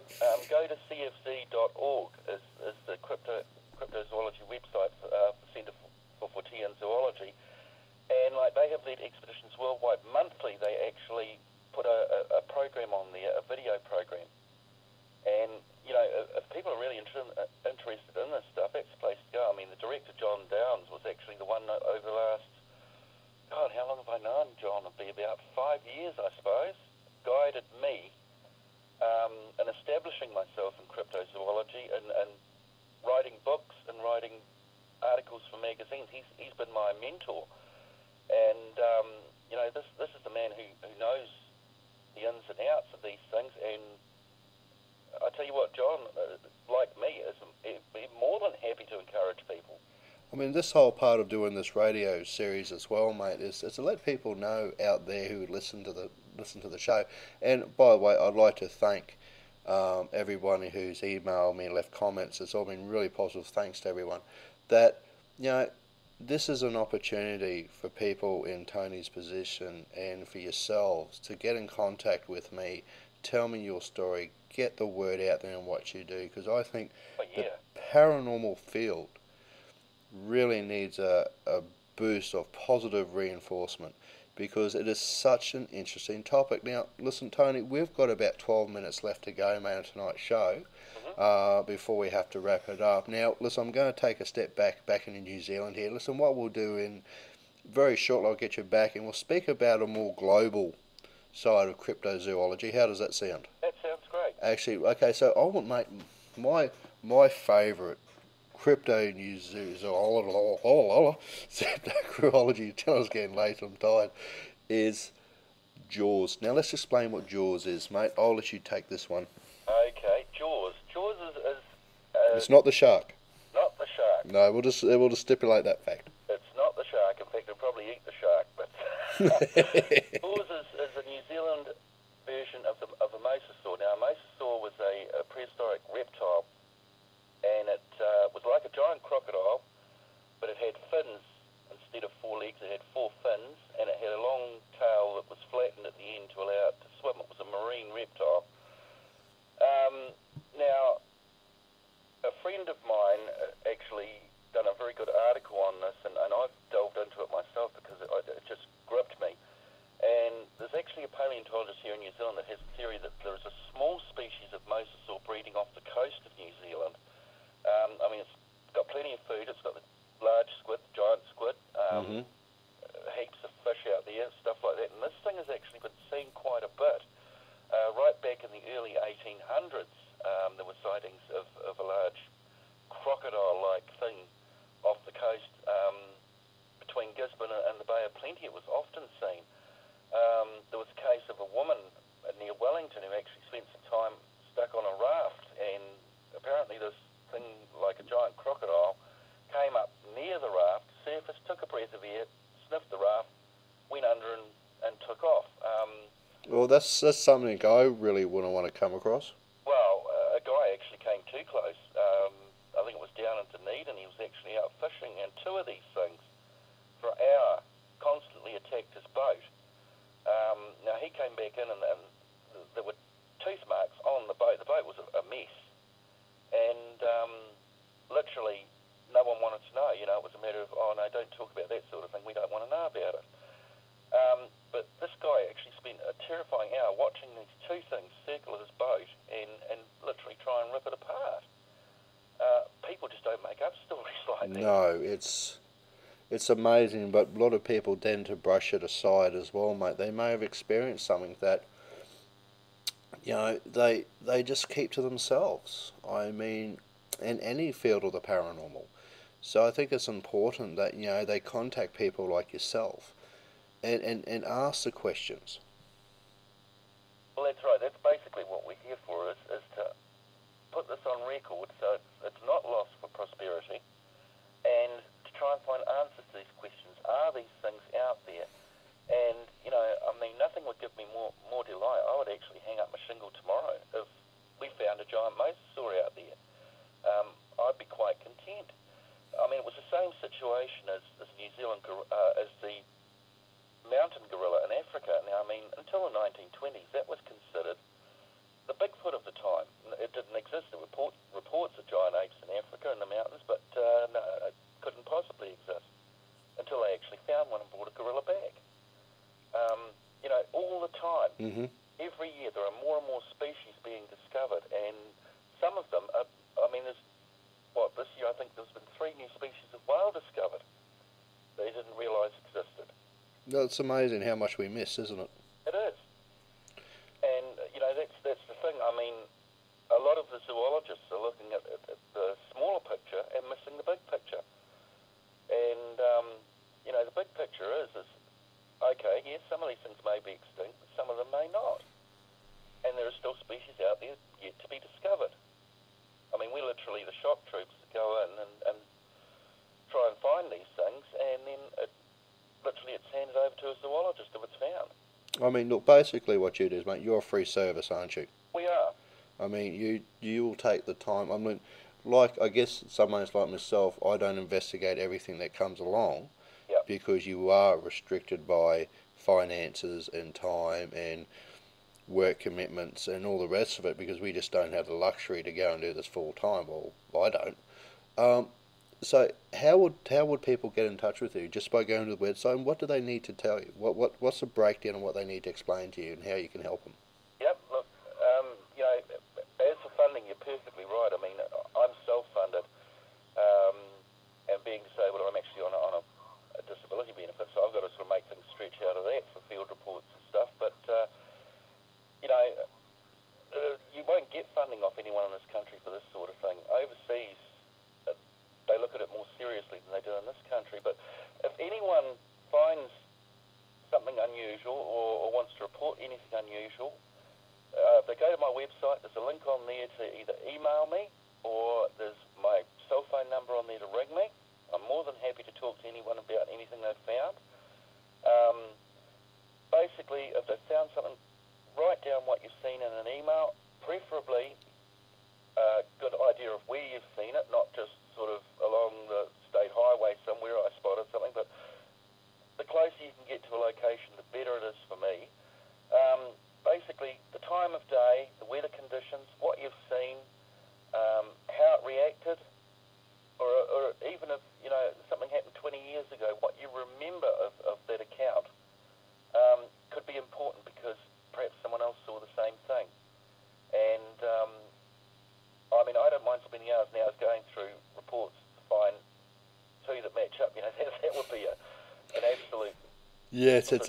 go to cfz.org is the cryptozoology website for Centre for Fortean Zoology, and they have led expeditions worldwide. Monthly, they actually put a program on there, a video program. And, if people are really interested in this stuff, that's the place to go. I mean, the director, John Downes, was actually the one over the last, God, how long have I known John? It'll be about 5 years, I suppose, guided me in establishing myself in cryptozoology and writing books and writing articles for magazines. He's been my mentor. And, this is the man who knows the ins and outs of these things. And I tell you what, John, like me, is more than happy to encourage people. I mean, this whole part of doing this radio series as well, mate, is to let people know out there who listen to the show. And by the way, I'd like to thank everyone who's emailed me and left comments. It's all been really positive. Thanks to everyone. That this is an opportunity for people in Tony's position and for yourselves to get in contact with me. Tell me your story. Get the word out there and what you do, because I think the paranormal field really needs a boost of positive reinforcement, because it is such an interesting topic. Now, listen, Tony, we've got about 12 minutes left to go, mate, on tonight's show, before we have to wrap it up. Now, listen, I'm going to take a step back into New Zealand here. Listen, what we'll do in very shortly, I'll get you back, and we'll speak about a more global side of cryptozoology. How does that sound? That sounds great. Actually, okay, so I want, mate, my favourite cryptozoology, tell us getting late, I'm tired, is Jaws. Now let's explain what Jaws is, mate. I'll let you take this one. Okay, Jaws. Jaws is it's not the shark. Not the shark. No, we'll just stipulate that fact. It's not the shark. In fact, it'll probably eat the shark. But Jaws is a New Zealand version of a mosasaur. Now, a mosasaur was a prehistoric reptile, and it was like a giant crocodile, but it had fins instead of 4 legs. It had 4 fins, and it had a long tail that was flattened at the end to allow it to swim. It was a marine reptile. Now, a friend of mine actually done a very good article on this, and I've delved into it myself because it just gripped me. And there's actually a paleontologist here in New Zealand that has a theory that there is a small species of mosasaur breeding off the coast of New Zealand. I mean, it's got plenty of food. It's got the large squid, giant squid, heaps of fish out there, stuff like that. And this thing has actually been seen quite a bit. Right back in the early 1800s, there were sightings of a large crocodile-like thing off the coast between Gisborne and the Bay of Plenty. It was often seen. There was a case of a woman near Wellington who actually spent some time stuck on a raft, and apparently this thing, like a giant crocodile, came up near the raft, surfaced, took a breath of air, sniffed the raft, went under and took off. Well, that's something I really wouldn't want to come across. Well, a guy actually came too close. I think it was down in Dunedin. He was actually out things for an hour, constantly attacked his boat. Now he came back in and there were tooth marks on the boat. The boat was a mess. And literally no one wanted to know. You know, it was a matter of, oh no, don't talk about that sort of thing. We don't want to know about it. But this guy actually spent a terrifying hour watching these two things circle his boat and literally try and rip it apart. People just don't make up stories like that. No, it's amazing, but a lot of people tend to brush it aside as well, mate. They may have experienced something that, you know, they just keep to themselves. I mean, in any field of the paranormal. So I think it's important that, you know, they contact people like yourself and ask the questions. Well, that's right. That's basically what we're here for, is to put this on record so it's not lost for prosperity, and to try and find answers to these questions. Are these things out there? And, you know, I mean, nothing would give me more delight. I would actually hang up my shingle tomorrow if we found a giant mosasaur out there. I'd be quite content. I mean, it was the same situation as New Zealand, as the mountain gorilla in Africa. Now, I mean, until the 1920s, that was considered the Bigfoot of the time. It didn't exist. There were reports of giant apes in Africa in the mountains, but no, it couldn't possibly exist until they actually found one and brought a gorilla back. You know, all the time, every year there are more and more species being discovered, and some of them are, I mean, this year I think there's been 3 new species of whale discovered they didn't realise existed. No, it's amazing how much we miss, isn't it? It is. And, you know, that's the thing. I mean, a lot of the zoologists are looking at the smaller picture and missing the big picture. And, you know, the big picture is okay, yes, some of these things may be extinct, but some of them may not. And there are still species out there yet to be discovered. I mean, we literally, the shock troops go in and try and find these things, and then it's handed over to a zoologist if it's found. I mean, look, basically what you do is, mate, you're a free service, aren't you? We are. I mean, you will take the time. I mean, like, I guess someone like myself, I don't investigate everything that comes along. Yep. Because you are restricted by finances and time and work commitments and all the rest of it, because we just don't have the luxury to go and do this full time. Well, I don't. So how would people get in touch with you? Just by going to the website? And what do they need to tell you? What's the breakdown of what they need to explain to you and how you can help them? Yep. Look, you know, as for funding, you're perfectly right. I mean, I'm self-funded, and being disabled, I'm actually on a disability benefit, so I've got to sort of make things stretch out of that for field reports and stuff. But you know, you won't get funding off anyone in this country for this sort of thing. Overseas, they look at it more seriously than they do in this country. But if anyone finds something unusual or wants to report anything unusual, if they go to my website, there's a link on there to either email me or there's my cell phone number on there to ring me. I'm more than happy to talk to anyone about anything they've found. Basically, if they've found something, write down what you've seen in an email, preferably a good idea of where you've seen it, not just sort of along the state highway somewhere I spotted something, but the closer you can get to a location, the better it is for me. Basically, the time of day, the weather conditions, what you've seen, how it reacted, or even if, you know, something happened 20 years ago, what you remember of that account could be important, because perhaps someone else saw the same thing. And I mean, I don't mind spending hours and hours going through reports to find 2 that match up. You know, that would be an absolute... Yes, it's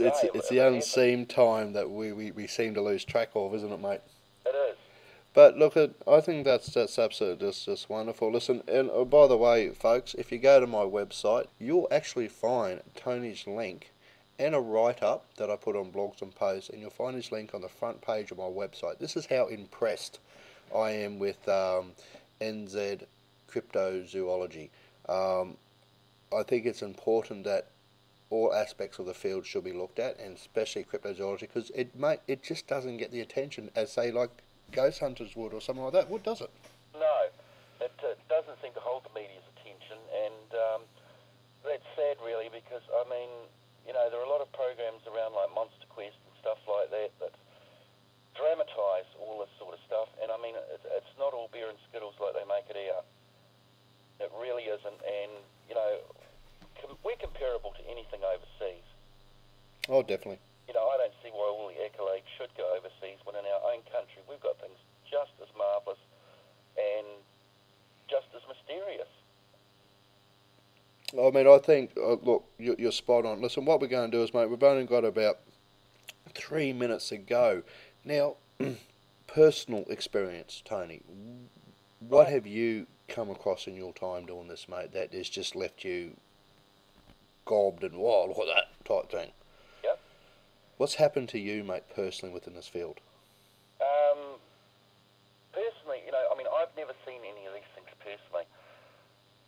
the unseen time that we seem to lose track of, isn't it, mate? It is. But look, I think that's absolutely just wonderful. Listen, and by the way, folks, if you go to my website, you'll actually find Tony's link and a write-up that I put on Blogs and Posts, and you'll find his link on the front page of my website. This is how impressed I am with NZ Cryptozoology. I think it's important that all aspects of the field should be looked at, and especially cryptozoology, because it just doesn't get the attention as, say, like ghost hunters would or something like that would, does it? No, it doesn't seem to hold the media's attention, and that's sad, really, because, I mean, you know, there are a lot of programs around like Monster Quest and stuff like that that dramatise all this sort of stuff, and I mean, it's not all beer and skittles like they make it out. It really isn't, and, you know, we're comparable to anything overseas. Oh, definitely. You know, I don't see why all the accolades should go overseas when in our own country we've got things just as marvellous and just as mysterious. I mean, I think, look, you're spot on. Listen, what we're going to do is, mate, we've only got about 3 minutes to go. Now, personal experience, Tony, what have you come across in your time doing this, mate, that has just left you gobbed and wild or that type thing? Yep. What's happened to you, mate, personally within this field? Personally, you know, I mean, I've never seen any of these things personally.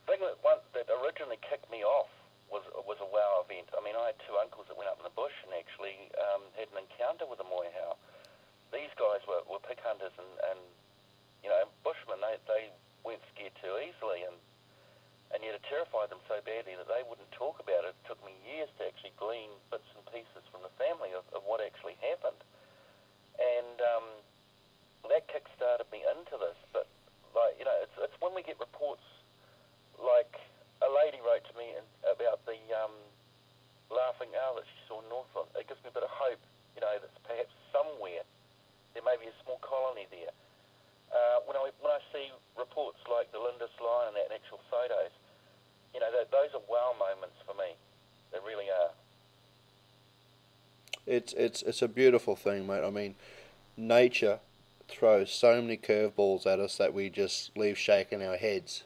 The thing that originally kicked me off was a wow event. I mean, I had two uncles that went up in the bush and actually had an encounter with a moehow. These guys were pig hunters and you know, bushmen. They weren't scared too easily, and yet it terrified them so badly that they wouldn't talk about it. It took me years to actually glean bits and pieces from the family of what actually happened. And that kick-started me into this. But, like, you know, it's when we get reports, like a lady wrote to me about the laughing owl that she saw in Northland. It gives me a bit of hope, you know, that perhaps somewhere there may be a small colony there. When I see reports like the Lindis lion and actual photos, you know, those are wow moments for me. They really are. It's a beautiful thing, mate. I mean, nature throws so many curveballs at us that we just leave shaking our heads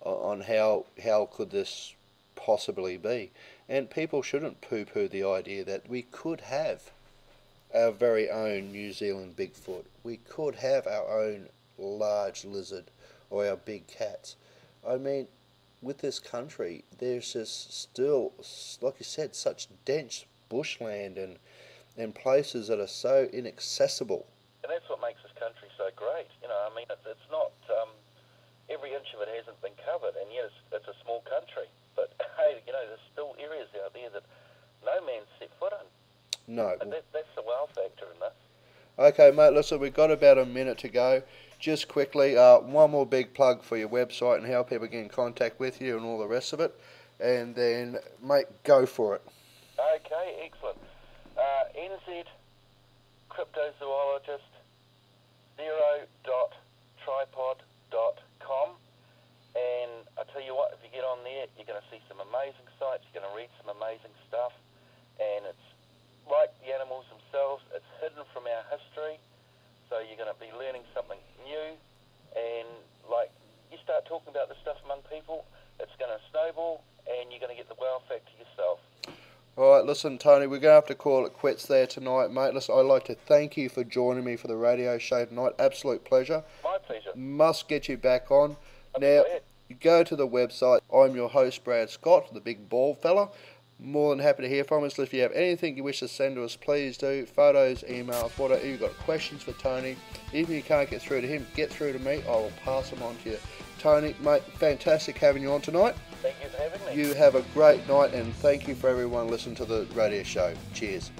on how could this possibly be. And people shouldn't poo-poo the idea that we could have our very own New Zealand Bigfoot. We could have our own large lizard or our big cats. I mean, with this country, there's just still, like you said, such dense bushland and places that are so inaccessible. And that's what makes this country so great. You know, I mean, it's not, every inch of it hasn't been covered, and yet it's a small country. But, hey, you know, there's still areas out there that no man's set foot in. No. And that's the wow factor in this. Okay, mate, listen, we've got about a minute to go. Just quickly, one more big plug for your website and how people get in contact with you and all the rest of it. And then, mate, go for it. Okay, excellent. NZ Cryptozoologist 0.tripod.com, and I tell you what, if you get on there, you're going to see some amazing sights, you're going to read some amazing stuff, and it's like the animals themselves, it's hidden from our history, so you're going to be learning something new, and like, you start talking about this stuff among people, it's going to snowball, and you're going to get the wow factor yourself. Alright, listen, Tony, we're going to have to call it quits there tonight, mate. Listen, I'd like to thank you for joining me for the radio show tonight. Absolute pleasure. My pleasure. Must get you back on. Now, you go to the website. I'm your host, Brad Scott, the big bald fella. More than happy to hear from us. If you have anything you wish to send to us, please do. Photos, emails, whatever. If you've got questions for Tony, even if you can't get through to him, get through to me. I will pass them on to you. Tony, mate, fantastic having you on tonight. Thank you for having me. You have a great night, and thank you for everyone listening to the radio show. Cheers.